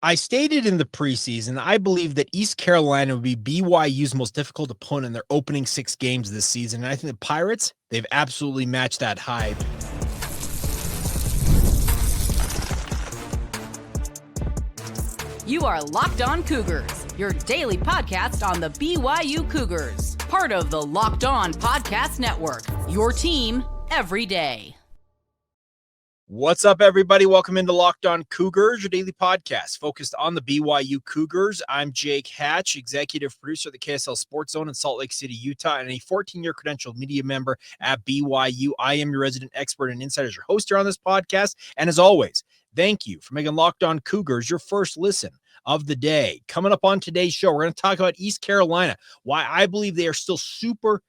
I stated in the preseason, I believe that East Carolina would be BYU's most difficult opponent in their opening 6 games this season. And I think the Pirates, they've absolutely matched that hype. You are Locked On Cougars, your daily podcast on the BYU Cougars, part of the Locked On Podcast Network, your team every day. What's up, everybody? Welcome into Locked On Cougars, your daily podcast focused on the BYU Cougars. I'm Jake Hatch, executive producer of the KSL Sports Zone in Salt Lake City, Utah, and a 14-year credentialed media member at BYU. I am your resident expert and insider, your host here on this podcast. And as always, thank you for making Locked On Cougars your first listen of the day. Coming up on today's show, we're going to talk about East Carolina, why I believe they are still super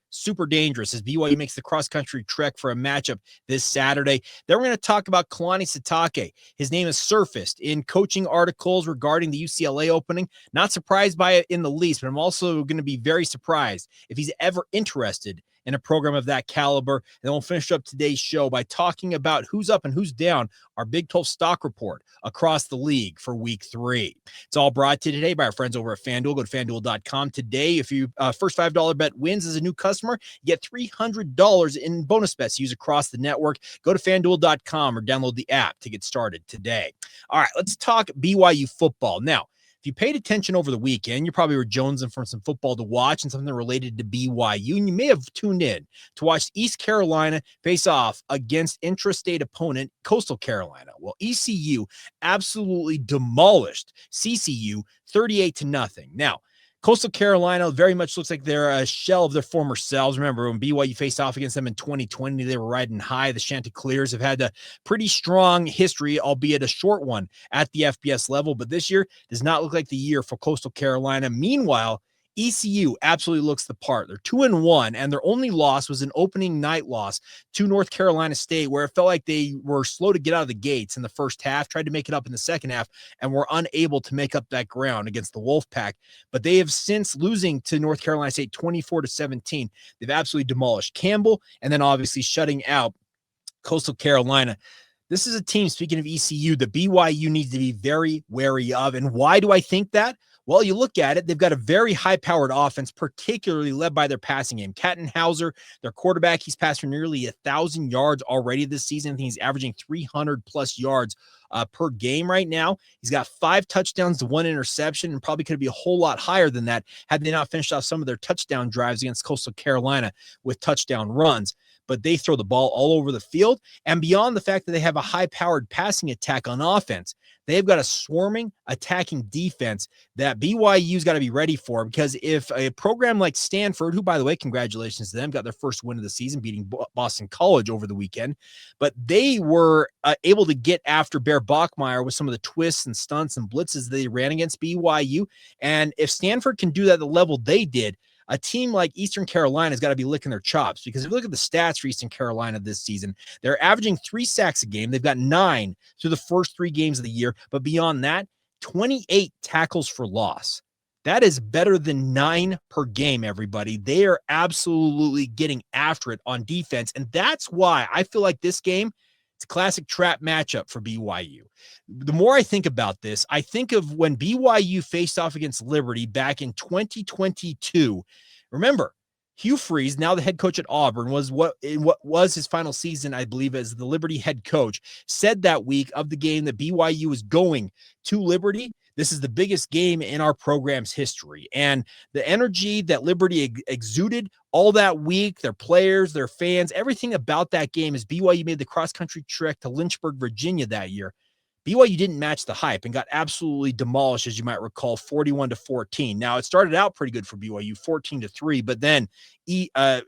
dangerous as BYU makes the cross-country trek for a matchup this Saturday. Then we're going to talk about Kalani Sitake. His name has surfaced in coaching articles regarding the UCLA opening. Not surprised by it in the least, but I'm also going to be very surprised if he's ever interested in a program of that caliber. And then we'll finish up today's show by talking about who's up and who's down, our Big 12 stock report across the league for week 3. It's all brought to you today by our friends over at FanDuel. Go to FanDuel.com today. If you first $5 bet wins as a new customer, you get $300 in bonus bets used across the network. Go to FanDuel.com or download the app to get started today. All right, let's talk BYU football. Now, if you paid attention over the weekend, you probably were jonesing for some football to watch and something related to BYU, and you may have tuned in to watch East Carolina face off against intrastate opponent Coastal Carolina. Well, ECU absolutely demolished CCU 38-0. Now, Coastal Carolina very much looks like they're a shell of their former selves. Remember, when BYU faced off against them in 2020, they were riding high. The Chanticleers have had a pretty strong history, albeit a short one, at the FBS level. But this year does not look like the year for Coastal Carolina. Meanwhile, ECU absolutely looks the part. They're 2-1, and their only loss was an opening night loss to North Carolina State, where it felt like they were slow to get out of the gates in the first half, tried to make it up in the second half, and were unable to make up that ground against the Wolfpack. But they have since losing to North Carolina State 24-17. They've absolutely demolished Campbell, and then obviously shutting out Coastal Carolina. This is a team, speaking of ECU, that BYU needs to be very wary of. And why do I think that? Well, you look at it, they've got a very high-powered offense, particularly led by their passing game. Katin Houser, their quarterback, he's passed for nearly 1,000 yards already this season. I think he's averaging 300-plus yards per game right now. He's got 5 touchdowns to 1 interception, and probably could be a whole lot higher than that had they not finished off some of their touchdown drives against Coastal Carolina with touchdown runs. But they throw the ball all over the field. And beyond the fact that they have a high-powered passing attack on offense, they've got a swarming attacking defense that BYU's got to be ready for, because if a program like Stanford, who, by the way, congratulations to them, got their first win of the season, beating Boston College over the weekend, but they were able to get after Bear Bachmeier with some of the twists and stunts and blitzes they ran against BYU. And if Stanford can do that at the level they did, a team like Eastern Carolina has got to be licking their chops, because if you look at the stats for Eastern Carolina this season, they're averaging 3 sacks a game. They've got 9 through the first 3 games of the year. But beyond that, 28 tackles for loss. That is better than 9 per game, everybody. They are absolutely getting after it on defense. And that's why I feel like this game, it's a classic trap matchup for BYU. The more I think about this, I think of when BYU faced off against Liberty back in 2022. Remember, Hugh Freeze, now the head coach at Auburn, was what was his final season, I believe, as the Liberty head coach, said that week of the game that BYU was going to Liberty. This is the biggest game in our program's history. And the energy that Liberty exuded all that week, their players, their fans, everything about that game, as BYU made the cross-country trek to Lynchburg, Virginia that year, BYU didn't match the hype and got absolutely demolished, as you might recall, 41-14. Now, it started out pretty good for BYU, 14-3, but then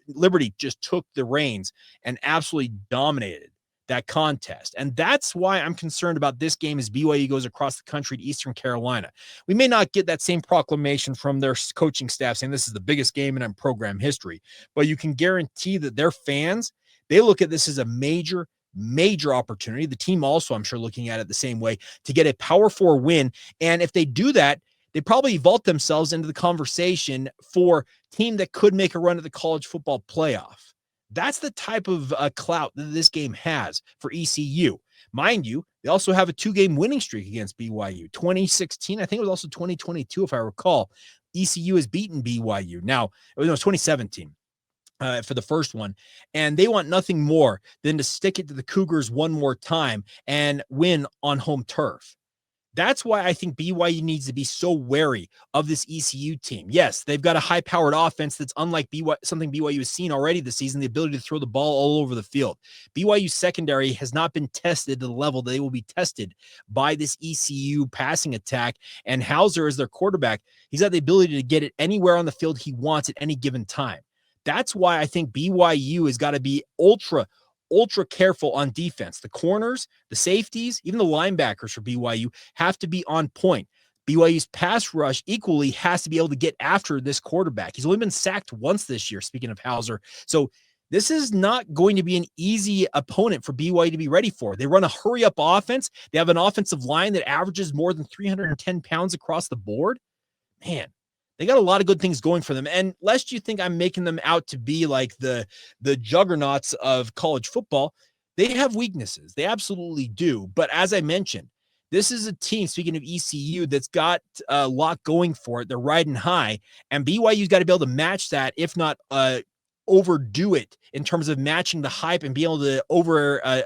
Liberty just took the reins and absolutely dominated that contest. And that's why I'm concerned about this game as BYU goes across the country to Eastern Carolina. We may not get that same proclamation from their coaching staff saying this is the biggest game in our program history, but you can guarantee that their fans, they look at this as a major opportunity. The team also, I'm sure, looking at it the same way, to get a Power 4 win. And if they do that, they probably vault themselves into the conversation for team that could make a run at the college football playoff. That's the type of clout that this game has for ECU. Mind you, They also have a 2-game winning streak against BYU. 2016, I think it was also 2022, if I recall. ECU has beaten BYU. Now, it was 2017. For the first one, and they want nothing more than to stick it to the Cougars one more time and win on home turf. That's why I think BYU needs to be so wary of this ECU team. Yes, they've got a high-powered offense that's unlike something BYU has seen already this season, the ability to throw the ball all over the field. BYU's secondary has not been tested to the level they will be tested by this ECU passing attack, and Houser is their quarterback. He's got the ability to get it anywhere on the field he wants at any given time. That's why I think BYU has got to be ultra careful on defense. The corners, the safeties, even the linebackers for BYU have to be on point. BYU's pass rush equally has to be able to get after this quarterback. He's only been sacked once this year, speaking of Houser. So this is not going to be an easy opponent for BYU to be ready for. They run a hurry-up offense. They have an offensive line that averages more than 310 pounds across the board. Man, they got a lot of good things going for them. And lest you think I'm making them out to be like the juggernauts of college football, they have weaknesses. They absolutely do. But as I mentioned, this is a team, speaking of ECU, that's got a lot going for it. They're riding high, and BYU's got to be able to match that, if not overdo it in terms of matching the hype and be able to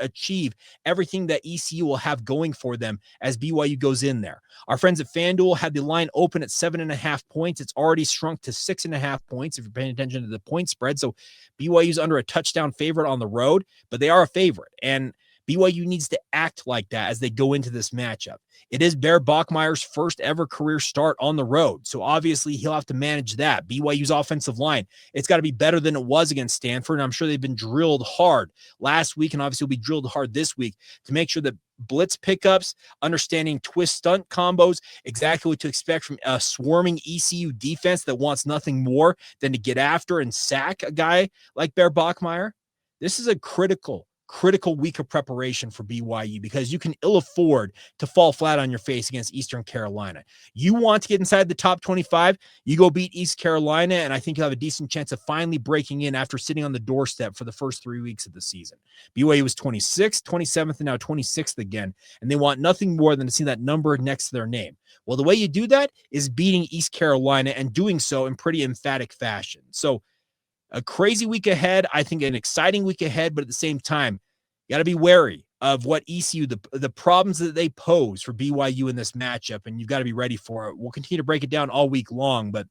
achieve everything that ECU will have going for them as BYU goes in there. Our friends at FanDuel had the line open at 7.5 points. It's already shrunk to 6.5 points if you're paying attention to the point spread. So BYU's under a touchdown favorite on the road, but they are a favorite. And BYU needs to act like that as they go into this matchup. It is Bear Bachmeier's first ever career start on the road, so obviously he'll have to manage that. BYU's offensive line, it's got to be better than it was against Stanford, and I'm sure they've been drilled hard last week and obviously will be drilled hard this week to make sure that blitz pickups, understanding twist stunt combos, exactly what to expect from a swarming ECU defense that wants nothing more than to get after and sack a guy like Bear Bachmeier. This is a critical week of preparation for BYU because you can ill afford to fall flat on your face against Eastern Carolina. You want to get inside the top 25, you go beat East Carolina, and I think you'll have a decent chance of finally breaking in after sitting on the doorstep for the first 3 weeks of the season. BYU was 26th, 27th, and now 26th again, and they want nothing more than to see that number next to their name. Well, the way you do that is beating East Carolina and doing so in pretty emphatic fashion. So a crazy week ahead. I think an exciting week ahead, but at the same time, you got to be wary of what ECU, the problems that they pose for BYU in this matchup, and you've got to be ready for it. We'll continue to break it down all week long, but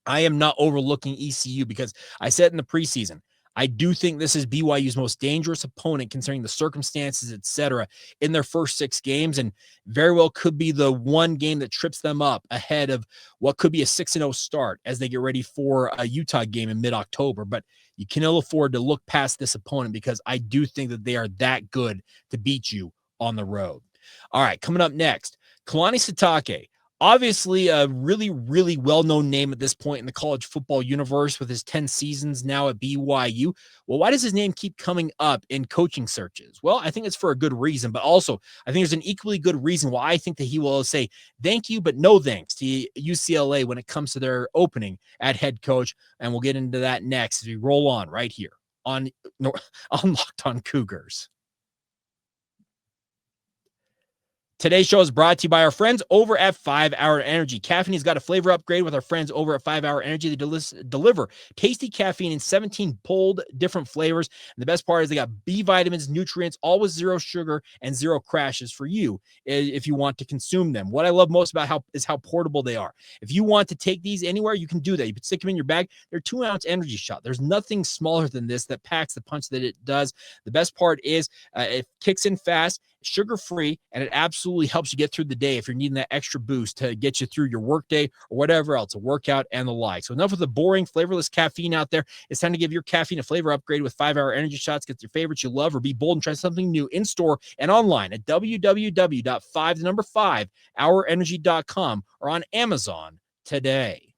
I am not overlooking ECU because I said in the preseason, I do think this is BYU's most dangerous opponent considering the circumstances, et cetera, in their first 6 games, and very well could be the one game that trips them up ahead of what could be a 6-0 start as they get ready for a Utah game in mid-October. But you can ill afford to look past this opponent because I do think that they are that good to beat you on the road. All right, coming up next, Kalani Sitake. Obviously, a really, really well-known name at this point in the college football universe with his 10 seasons now at BYU. Well, why does his name keep coming up in coaching searches? Well, I think it's for a good reason, but also I think there's an equally good reason why I think that he will say thank you, but no thanks to UCLA when it comes to their opening at head coach, and we'll get into that next as we roll on right here on Locked On Cougars. Today's show is brought to you by our friends over at 5 Hour Energy. Caffeine has got a flavor upgrade with our friends over at 5 Hour Energy. They deliver tasty caffeine in 17 bold different flavors. And the best part is they got B vitamins, nutrients, all with 0 sugar and 0 crashes for you if you want to consume them. What I love most about how portable they are. If you want to take these anywhere, you can do that. You can stick them in your bag. They're 2-ounce energy shot. There's nothing smaller than this that packs the punch that it does. The best part is it kicks in fast, sugar-free, and it absolutely helps you get through the day if you're needing that extra boost to get you through your workday or whatever else, a workout and the like. So enough of the boring, flavorless caffeine out there. It's time to give your caffeine a flavor upgrade with 5 Hour Energy Shots. Get your favorites you love or be bold and try something new in store and online at www.5hourenergy.com or on Amazon today.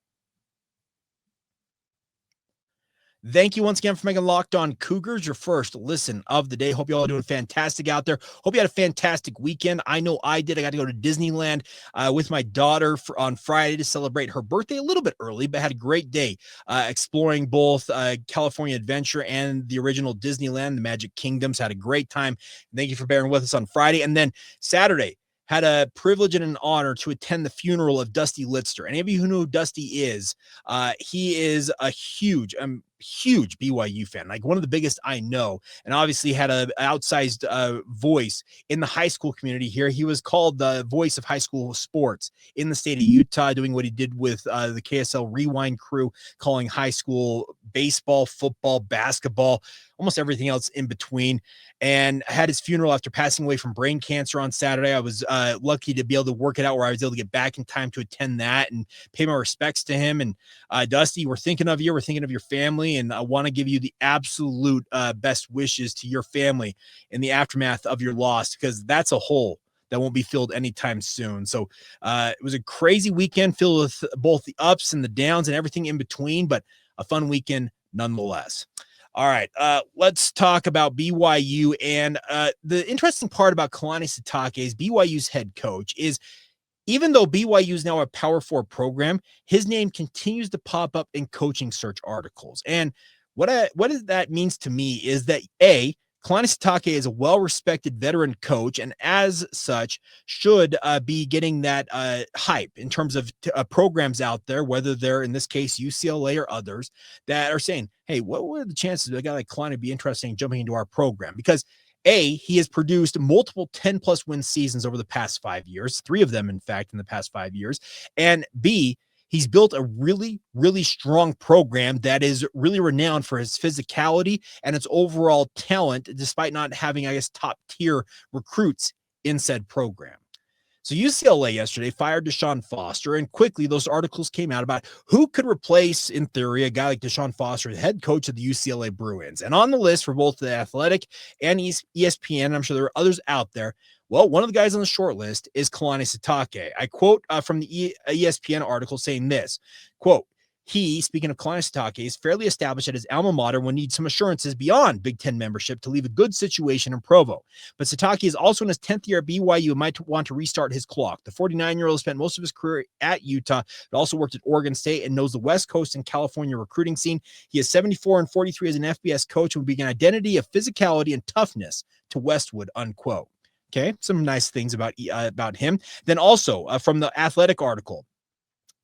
Thank you once again for making Locked On Cougars your first listen of the day. Hope you all are doing fantastic out there. Hope you had a fantastic weekend. I know I did. I got to go to Disneyland with my daughter on Friday to celebrate her birthday a little bit early, but had a great day exploring both California Adventure and the original Disneyland, the Magic Kingdoms. Had a great time. Thank you for bearing with us on Friday. And then Saturday, had a privilege and an honor to attend the funeral of Dusty Litster. Any of you who know who Dusty is, he is a huge BYU fan, like one of the biggest I know, and obviously had an outsized voice in the high school community here. He was called the voice of high school sports in the state of Utah, doing what he did with the KSL Rewind crew, calling high school baseball, football, basketball, almost everything else in between, and had his funeral after passing away from brain cancer on Saturday. I was lucky to be able to work it out where I was able to get back in time to attend that and pay my respects to him. And Dusty, we're thinking of you. We're thinking of your family, and I want to give you the absolute best wishes to your family in the aftermath of your loss, because that's a hole that won't be filled anytime soon. So it was a crazy weekend filled with both the ups and the downs and everything in between, but a fun weekend nonetheless. All right, let's talk about BYU. And the interesting part about Kalani Sitake is BYU's head coach is, even though BYU is now a Power 4 program, his name continues to pop up in coaching search articles. And what that means to me is that, A, Kalani Sitake is a well-respected veteran coach, and as such should be getting that hype in terms of programs out there, whether they're, in this case, UCLA or others, that are saying, hey, what were the chances of a guy like Kalani be interested in jumping into our program? Because A, he has produced multiple 10-plus win seasons over the past 5 years, 3 of them, in fact, in the past 5 years, and B, he's built a really, really strong program that is really renowned for his physicality and its overall talent, despite not having, I guess, top tier recruits in said program. So UCLA yesterday fired Deshaun Foster, and quickly those articles came out about who could replace, in theory, a guy like Deshaun Foster, the head coach of the UCLA Bruins. And on the list for both The Athletic and ESPN, I'm sure there are others out there, well, one of the guys on the short list is Kalani Sitake. I quote from the ESPN article saying this, quote, he, speaking of Kalani Sitake, is fairly established at his alma mater and will need some assurances beyond Big Ten membership to leave a good situation in Provo. But Sitake is also in his 10th year at BYU and might want to restart his clock. The 49-year-old spent most of his career at Utah, but also worked at Oregon State and knows the West Coast and California recruiting scene. He is 74-43 as an FBS coach and would be an identity of physicality and toughness to Westwood, unquote. Okay, some nice things about him. Then also from the Athletic article,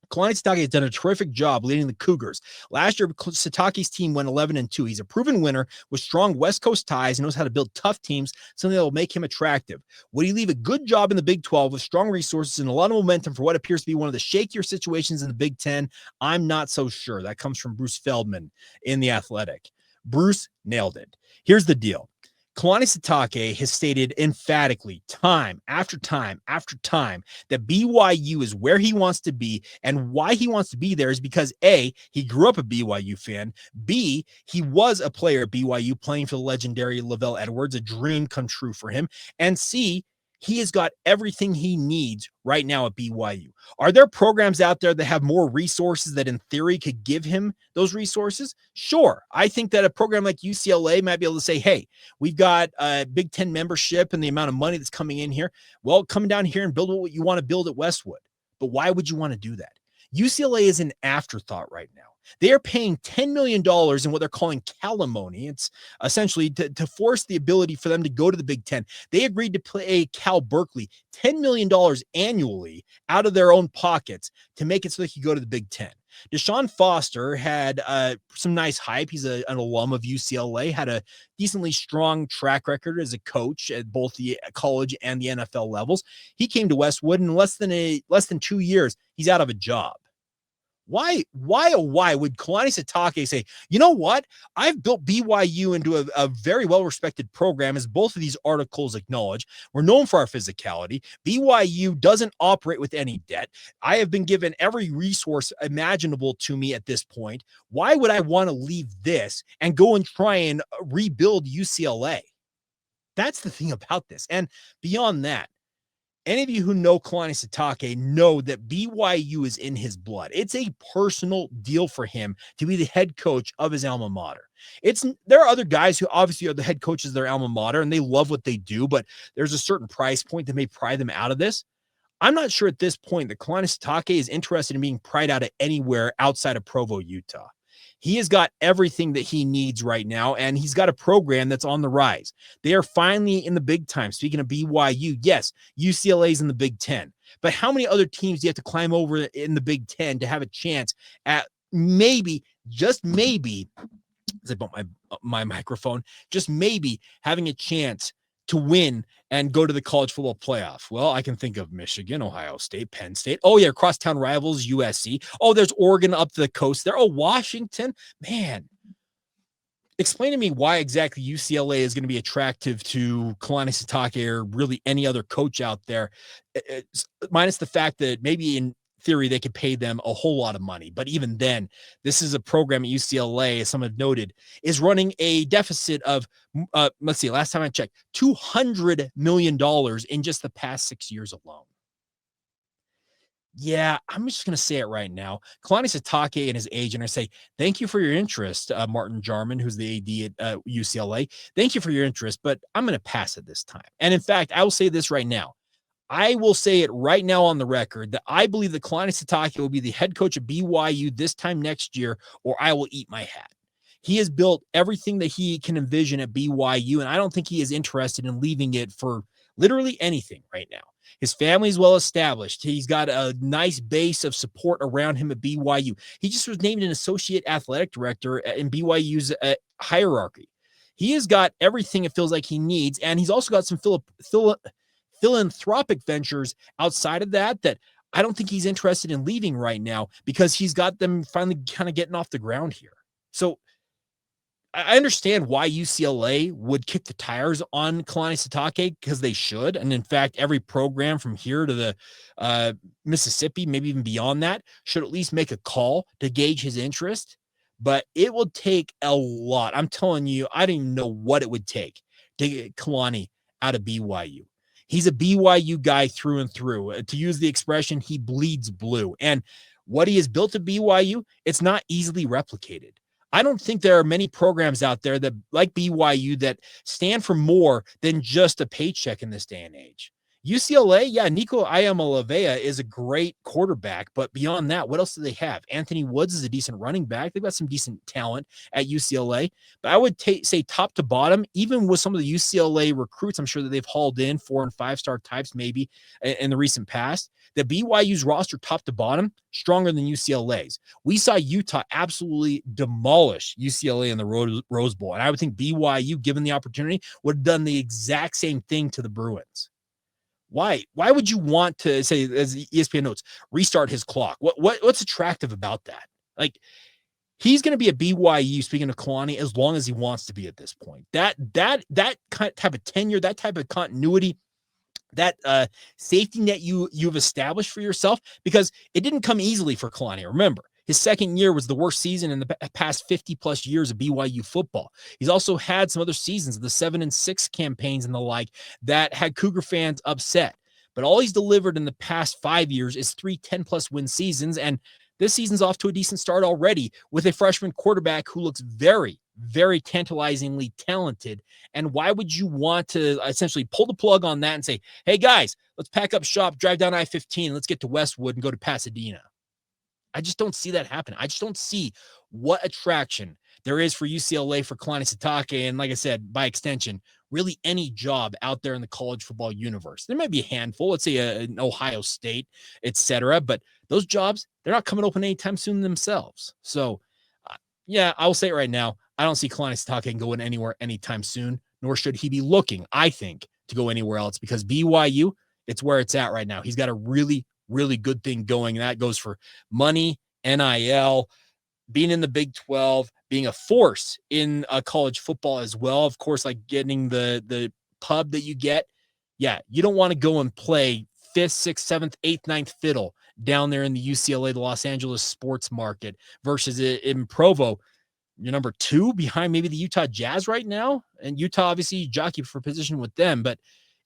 Kalani Sitake has done a terrific job leading the Cougars. Last year, Sitake's team went 11-2. He's a proven winner with strong West Coast ties and knows how to build tough teams, something that will make him attractive. Would he leave a good job in the Big 12 with strong resources and a lot of momentum for what appears to be one of the shakier situations in the Big 10? I'm not so sure. That comes from Bruce Feldman in The Athletic. Bruce nailed it. Here's the deal. Kalani Sitake has stated emphatically time after time after time that BYU is where he wants to be, and why he wants to be there is because A, he grew up a BYU fan, B, he was a player at BYU playing for the legendary Lavelle Edwards, a dream come true for him, and C, he has got everything he needs right now at BYU. Are there programs out there that have more resources that in theory could give him those resources? Sure. I think that a program like UCLA might be able to say, hey, we've got a Big Ten membership and the amount of money that's coming in here. Well, come down here and build what you want to build at Westwood. But why would you want to do that? UCLA is an afterthought right now. They are paying $10 million in what they're calling calimony. It's essentially to force the ability for them to go to the Big Ten. They agreed to pay Cal Berkeley $10 million annually out of their own pockets to make it so they could go to the Big Ten. Deshaun Foster had some nice hype. He's an alum of UCLA, had a decently strong track record as a coach at both the college and the NFL levels. He came to Westwood in less than 2 years. He's out of a job. Why would Kalani Sitake say, you know what? I've built BYU into a very well-respected program, as both of these articles acknowledge. We're known for our physicality. BYU doesn't operate with any debt. I have been given every resource imaginable to me at this point. Why would I want to leave this and go and try and rebuild UCLA? That's the thing about this. And beyond that, Any of you who know Kalani Sitake know that BYU is in his blood. It's a personal deal for him to be the head coach of his alma mater. There are other guys who obviously are the head coaches of their alma mater and they love what they do, but there's a certain price point that may pry them out of this. I'm not sure at this point that Kalani Sitake is interested in being pried out of anywhere outside of Provo, Utah. He has got everything that he needs right now, and he's got a program that's on the rise. They are finally in the big time. Speaking of BYU, yes, UCLA is in the Big Ten. But how many other teams do you have to climb over in the Big Ten to have a chance at maybe, just maybe, as I bump my microphone, just maybe having a chance to win and go to the college football playoff? Well, I can think of Michigan, Ohio State, Penn State. Oh, yeah, crosstown rivals, USC. Oh, there's Oregon up the coast there. Oh, Washington. Man, explain to me why exactly UCLA is going to be attractive to Kalani Sitake or really any other coach out there, minus the fact that maybe in theory they could pay them a whole lot of money. But even then, this is a program at UCLA, as some have noted, is running a deficit of, let's see, last time I checked, $200 million in just the past 6 years alone. Yeah, I'm just going to say it right now. Kalani Sitake and his agent are saying, thank you for your interest, Martin Jarman, who's the AD at UCLA. Thank you for your interest, but I'm going to pass it this time. And in fact, I will say this right now. I will say it right now on the record that I believe that Kalani Sitake will be the head coach of BYU this time next year, or I will eat my hat. He has built everything that he can envision at BYU, and I don't think he is interested in leaving it for literally anything right now. His family is well established. He's got a nice base of support around him at BYU. He just was named an associate athletic director in BYU's hierarchy. He has got everything it feels like he needs, and he's also got some philanthropic ventures outside of that I don't think he's interested in leaving right now because he's got them finally kind of getting off the ground here. So I understand why UCLA would kick the tires on Kalani Sitake, because they should. And in fact, every program from here to the Mississippi, maybe even beyond that, should at least make a call to gauge his interest. But it will take a lot. I'm telling you, I don't even know what it would take to get Kalani out of BYU. He's a BYU guy through and through. To use the expression, he bleeds blue. And what he has built at BYU, it's not easily replicated. I don't think there are many programs out there that, like BYU, that stand for more than just a paycheck in this day and age. UCLA, yeah, Nico Iamaleava is a great quarterback, but beyond that, what else do they have? Anthony Woods is a decent running back. They've got some decent talent at UCLA, but I would say top to bottom, even with some of the UCLA recruits, I'm sure that they've hauled in 4- and 5-star types maybe in the recent past, the BYU's roster top to bottom, stronger than UCLA's. We saw Utah absolutely demolish UCLA in the Rose Bowl, and I would think BYU, given the opportunity, would have done the exact same thing to the Bruins. Why would you want to say, as ESPN notes, restart his clock? What's attractive about that? Like, he's going to be at BYU, speaking of Kalani, as long as he wants to be at this point. That type of tenure, that type of continuity, that safety net you've established for yourself, because it didn't come easily for Kalani. Remember, his second year was the worst season in the past 50 plus years of BYU football. He's also had some other seasons, the 7-6 campaigns and the like, that had Cougar fans upset. But all he's delivered in the past 5 years is 3 10-plus win seasons. And this season's off to a decent start already with a freshman quarterback who looks very, very tantalizingly talented. And why would you want to essentially pull the plug on that and say, hey, guys, let's pack up shop, drive down I-15, let's get to Westwood and go to Pasadena? I just don't see that happen. I just don't see what attraction there is for UCLA for Kalani Sitake. And like I said, by extension, really any job out there in the college football universe. There might be a handful, let's say an Ohio State, etc. But those jobs, they're not coming open anytime soon themselves. So, yeah, I will say it right now. I don't see Kalani Sitake going anywhere anytime soon, nor should he be looking, I think, to go anywhere else, because BYU, it's where it's at right now. He's got a really good thing going. And that goes for money, NIL, being in the Big 12, being a force in college football as well. Of course, like getting the pub that you get. Yeah, you don't want to go and play 5th, 6th, 7th, 8th, 9th fiddle down there in the UCLA, the Los Angeles sports market, versus in Provo, you're number 2 behind maybe the Utah Jazz right now. And Utah, obviously, jockey for position with them, but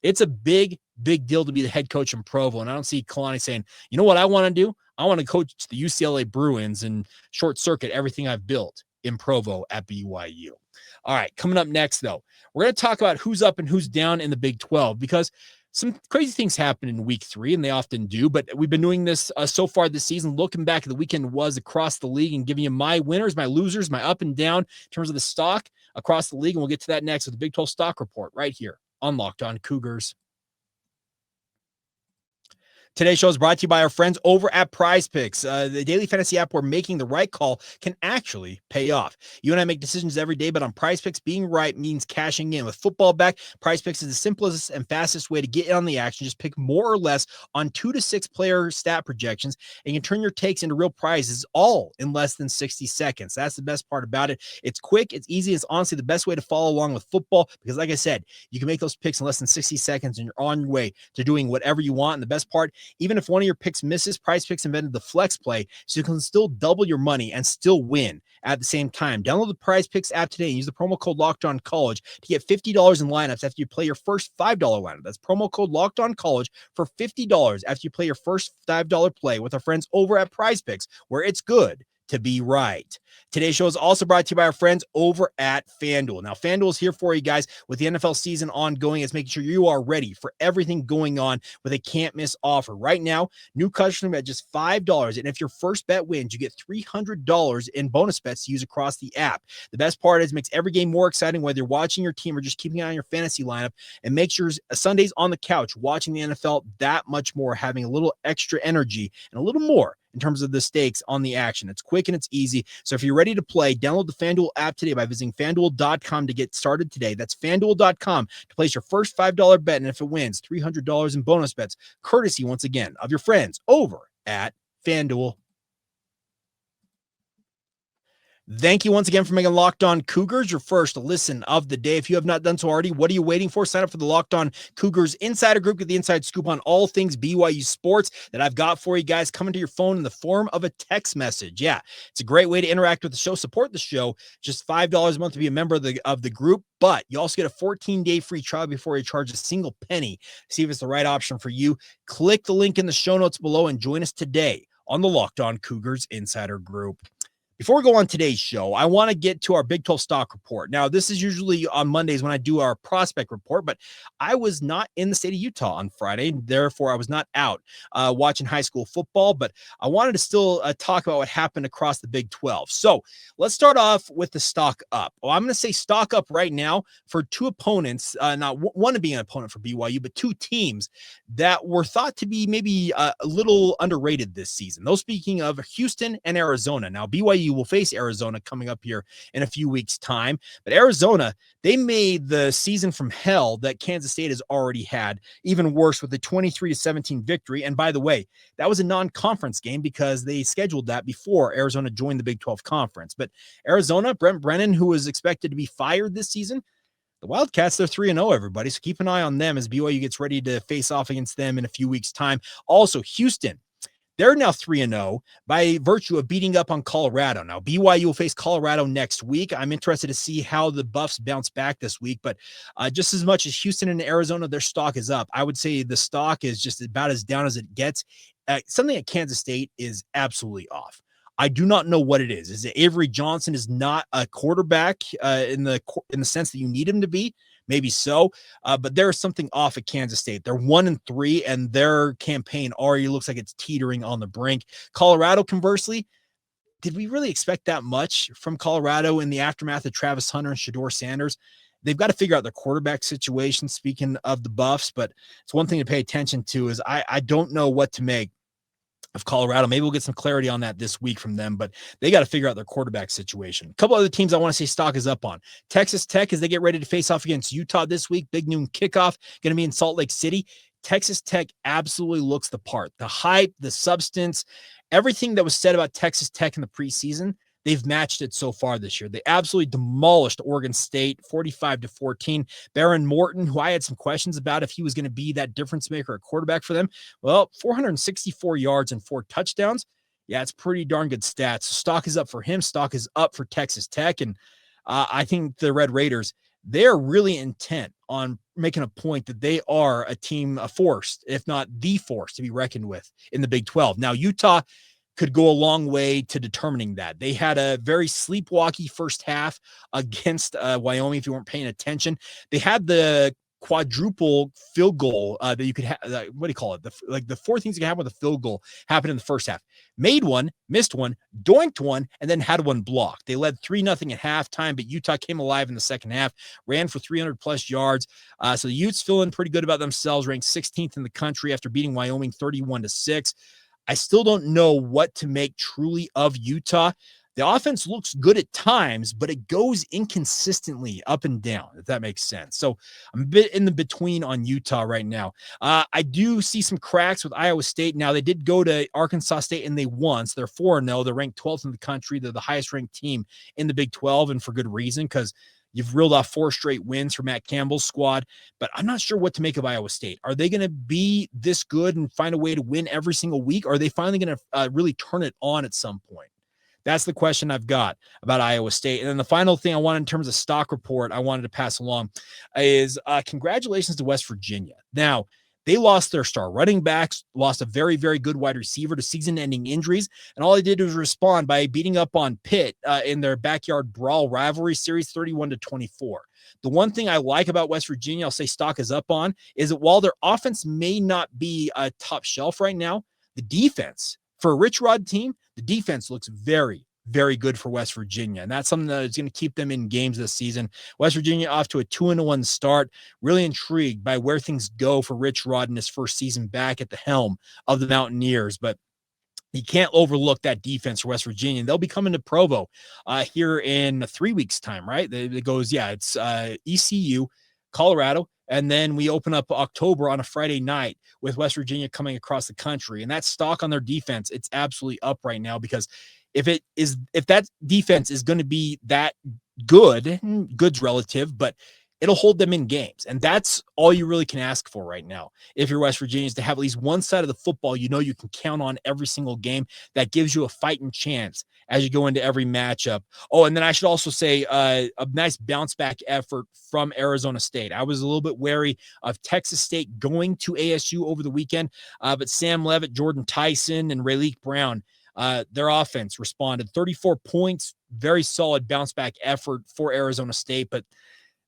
It's a big deal to be the head coach in Provo. And I don't see Kalani saying, you know what I want to do? I want to coach the UCLA Bruins and short circuit everything I've built in Provo at BYU. All right, coming up next, though, we're going to talk about who's up and who's down in the Big 12 because some crazy things happen in week 3, and they often do, but we've been doing this so far this season. Looking back at the weekend was across the league and giving you my winners, my losers, my up and down in terms of the stock across the league, and we'll get to that next with the Big 12 stock report right here on Locked On Cougars. Today's show is brought to you by our friends over at Prize Picks, the daily fantasy app where making the right call can actually pay off. You and I make decisions every day, but on Prize Picks, being right means cashing in. With football back, Prize Picks is the simplest and fastest way to get in on the action. Just pick more or less on 2 to 6 player stat projections, and you can turn your takes into real prizes all in less than 60 seconds. That's the best part about it. It's quick, it's easy, it's honestly the best way to follow along with football because, like I said, you can make those picks in less than 60 seconds, and you're on your way to doing whatever you want. And the best part, even if one of your picks misses, Prize Picks invented the flex play, so you can still double your money and still win at the same time. Download the Prize Picks app today and use the promo code LOCKEDONCollege to get $50 in lineups after you play your first $5 lineup. That's promo code LOCKEDONCollege for $50 after you play your first $5 play with our friends over at Prize Picks, where it's good to be right. Today's show is also brought to you by our friends over at FanDuel. Now, FanDuel is here for you guys with the NFL season ongoing. It's making sure you are ready for everything going on with a can't-miss offer. Right now, new customers at just $5, and if your first bet wins, you get $300 in bonus bets to use across the app. The best part is it makes every game more exciting, whether you're watching your team or just keeping an eye on your fantasy lineup, and makes your Sundays on the couch watching the NFL that much more, having a little extra energy and a little more in terms of the stakes on the action. It's quick and it's easy. So if you're ready to play, download the FanDuel app today by visiting FanDuel.com to get started today. That's FanDuel.com to place your first $5 bet, and if it wins, $300 in bonus bets, courtesy, once again, of your friends over at FanDuel. Thank you once again for making Locked On Cougars your first listen of the day. If you have not done so already, what are you waiting for? Sign up for the Locked On Cougars Insider Group. Get the inside scoop on all things BYU sports that I've got for you guys coming to your phone in the form of a text message. Yeah, it's a great way to interact with the show, support the show. Just $5 a month to be a member of the group, but you also get a 14-day free trial before you charge a single penny. See if it's the right option for you. Click the link in the show notes below and join us today on the Locked On Cougars Insider Group. Before we go on today's show, I want to get to our Big 12 stock report. Now, this is usually on Mondays when I do our prospect report, but I was not in the state of Utah on Friday. Therefore, I was not out watching high school football, but I wanted to still talk about what happened across the Big 12. So let's start off with the stock up. Well, I'm going to say stock up right now for two opponents, not one being an opponent for BYU, but two teams that were thought to be maybe a little underrated this season. Those speaking of Houston and Arizona. Now, BYU will face Arizona coming up here in a few weeks' time. But Arizona, they made the season from hell that Kansas State has already had even worse with a 23-17 victory. And by the way, that was a non-conference game because they scheduled that before Arizona joined the Big 12 conference. But Arizona, Brent Brennan, who was expected to be fired this season, the Wildcats, they're 3-0, everybody. So keep an eye on them as BYU gets ready to face off against them in a few weeks' time. Also, Houston, they're now 3-0 by virtue of beating up on Colorado. Now, BYU will face Colorado next week. I'm interested to see how the Buffs bounce back this week, but just as much as Houston and Arizona, their stock is up. I would say the stock is just about as down as it gets. Something at Kansas State is absolutely off. I do not know what it is. Is it Avery Johnson is not a quarterback in the sense that you need him to be? Maybe so, but there's something off at Kansas State. They're 1-3, and their campaign already looks like it's teetering on the brink. Colorado, conversely, did we really expect that much from Colorado in the aftermath of Travis Hunter and Shedeur Sanders? They've got to figure out their quarterback situation, speaking of the Buffs, but it's one thing to pay attention to is I don't know what to make of Colorado. Maybe we'll get some clarity on that this week from them, but they got to figure out their quarterback situation. A couple other teams I want to say stock is up on. Texas Tech, as they get ready to face off against Utah this week, big noon kickoff, going to be in Salt Lake City. Texas Tech absolutely looks the part. The hype, the substance, everything that was said about Texas Tech in the preseason, they've matched it so far this year. They absolutely demolished Oregon State 45-14. Baron Morton, who I had some questions about if he was going to be that difference maker at quarterback for them. Well, 464 yards and 4 touchdowns. Yeah, it's pretty darn good stats. Stock is up for him. Stock is up for Texas Tech. And I think the Red Raiders, they're really intent on making a point that they are a team, a force, if not the force to be reckoned with in the Big 12. Now, Utah could go a long way to determining that. They had a very sleepwalky first half against Wyoming, if you weren't paying attention. They had the quadruple field goal that you could have. What do you call it? The four things you can have with a field goal happened in the first half. Made one, missed one, doinked one, and then had one blocked. They led 3-0 at halftime, but Utah came alive in the second half, ran for 300 plus yards. So the Utes feeling pretty good about themselves, ranked 16th in the country after beating Wyoming 31-6. I still don't know what to make truly of Utah. The offense looks good at times, but it goes inconsistently up and down, if that makes sense. So I'm a bit in the between on Utah right now. I do see some cracks with Iowa State. Now, they did go to Arkansas State and they won. So they're 4-0. They're ranked 12th in the country. They're the highest ranked team in the Big 12, and for good reason, because you've reeled off 4 straight wins for Matt Campbell's squad, but I'm not sure what to make of Iowa State. Are they going to be this good and find a way to win every single week? Or are they finally going to really turn it on at some point? That's the question I've got about Iowa State. And then the final thing I want in terms of stock report I wanted to pass along is congratulations to West Virginia. Now, they lost their star running backs, lost a very, very good wide receiver to season-ending injuries, and all they did was respond by beating up on Pitt in their backyard brawl rivalry series 31-24. The one thing I like about West Virginia, I'll say stock is up on, is that while their offense may not be a top shelf right now, the defense, for a Rich Rod team, the defense looks very, very good for West Virginia. And that's something that is going to keep them in games this season. West Virginia off to a 2-1 start. Really intrigued by where things go for Rich Rod in his first season back at the helm of the Mountaineers. But you can't overlook that defense for West Virginia. They'll be coming to Provo here in 3 weeks' time, right? It goes, it's ECU, Colorado, and then we open up October on a Friday night with West Virginia coming across the country. And that stock on their defense, it's absolutely up right now, because if that defense is going to be that good, good's relative, but it'll hold them in games. And that's all you really can ask for right now. If you're West Virginia, is to have at least one side of the football you can count on every single game that gives you a fighting chance as you go into every matchup. Oh, and then I should also say a nice bounce back effort from Arizona State. I was a little bit wary of Texas State going to ASU over the weekend, but Sam Levitt, Jordan Tyson, and Rayleigh Brown, their offense responded. 34 points, very solid bounce back effort for Arizona State, but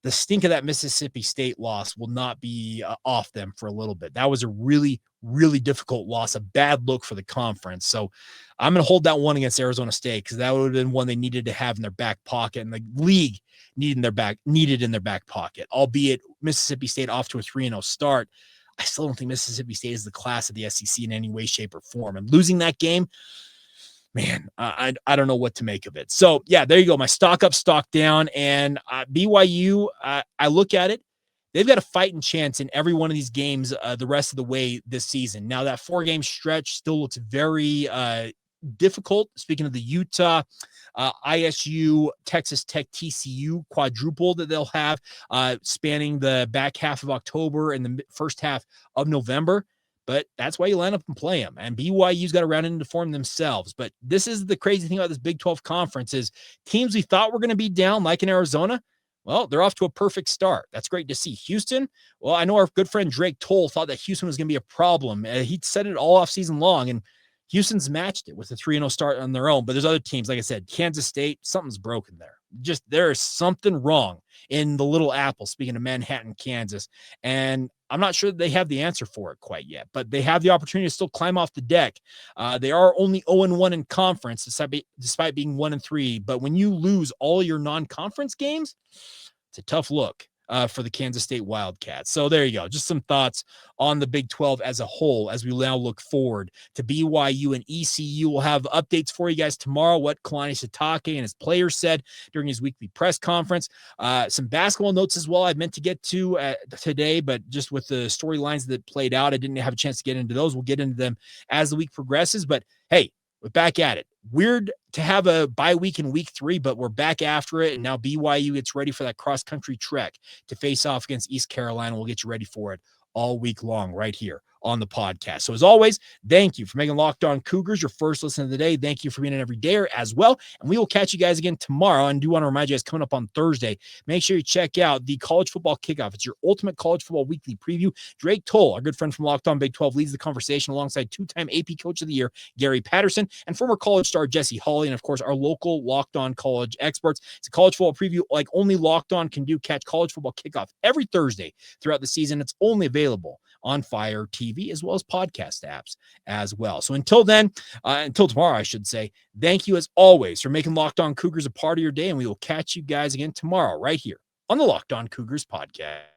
the stink of that Mississippi State loss will not be off them for a little bit. That was a really, really difficult loss, a bad look for the conference. So I'm going to hold that one against Arizona State, because that would have been one they needed to have in their back pocket, and the league needed in their back pocket. Albeit Mississippi State off to a 3-0 start, I still don't think Mississippi State is the class of the SEC in any way, shape, or form. And losing that game, man, I don't know what to make of it. So, yeah, there you go. My stock up, stock down. And BYU, I look at it, they've got a fighting chance in every one of these games the rest of the way this season. Now, that 4-game stretch still looks very difficult. Speaking of the Utah, ISU, Texas Tech, TCU quadruple that they'll have spanning the back half of October and the first half of November. But that's why you line up and play them. And BYU's got to round into form themselves. But this is the crazy thing about this Big 12 conference is teams we thought were going to be down, like in Arizona, well, they're off to a perfect start. That's great to see. Houston, well, I know our good friend Drake Toll thought that Houston was going to be a problem. He said it all off season long, and Houston's matched it with a 3-0 start on their own. But there's other teams, like I said, Kansas State, something's broken there. Just there's something wrong in the Little Apple, speaking of Manhattan, Kansas. And I'm not sure that they have the answer for it quite yet, but they have the opportunity to still climb off the deck. They are only 0-1 in conference, despite being 1-3. But when you lose all your non-conference games, it's a tough look for the Kansas State Wildcats. So there you go. Just some thoughts on the Big 12 as a whole as we now look forward to BYU and ECU. We'll have updates for you guys tomorrow, what Kalani Sitake and his players said during his weekly press conference. Some basketball notes as well I meant to get to today, but just with the storylines that played out, I didn't have a chance to get into those. We'll get into them as the week progresses. But hey, we're back at it. Weird to have a bye week in week 3, but we're back after it. And now BYU gets ready for that cross-country trek to face off against East Carolina. We'll get you ready for it all week long right here on the podcast. So as always, thank you for making Locked On Cougars your first listen of the day. Thank you for being an everydayer as well. And we will catch you guys again tomorrow. And do want to remind you guys, coming up on Thursday, make sure you check out the College Football Kickoff. It's your ultimate college football weekly preview. Drake Toll, our good friend from Locked On Big 12, leads the conversation alongside two-time AP Coach of the Year, Gary Patterson, and former college star Jesse Hawley, and of course, our local Locked On college experts. It's a college football preview like only Locked On can do. Catch College Football Kickoff every Thursday throughout the season. It's only available on Fire TV as well as podcast apps as well. So until then, until tomorrow, I should say, thank you as always for making Locked On Cougars a part of your day, and we will catch you guys again tomorrow right here on the Locked On Cougars podcast.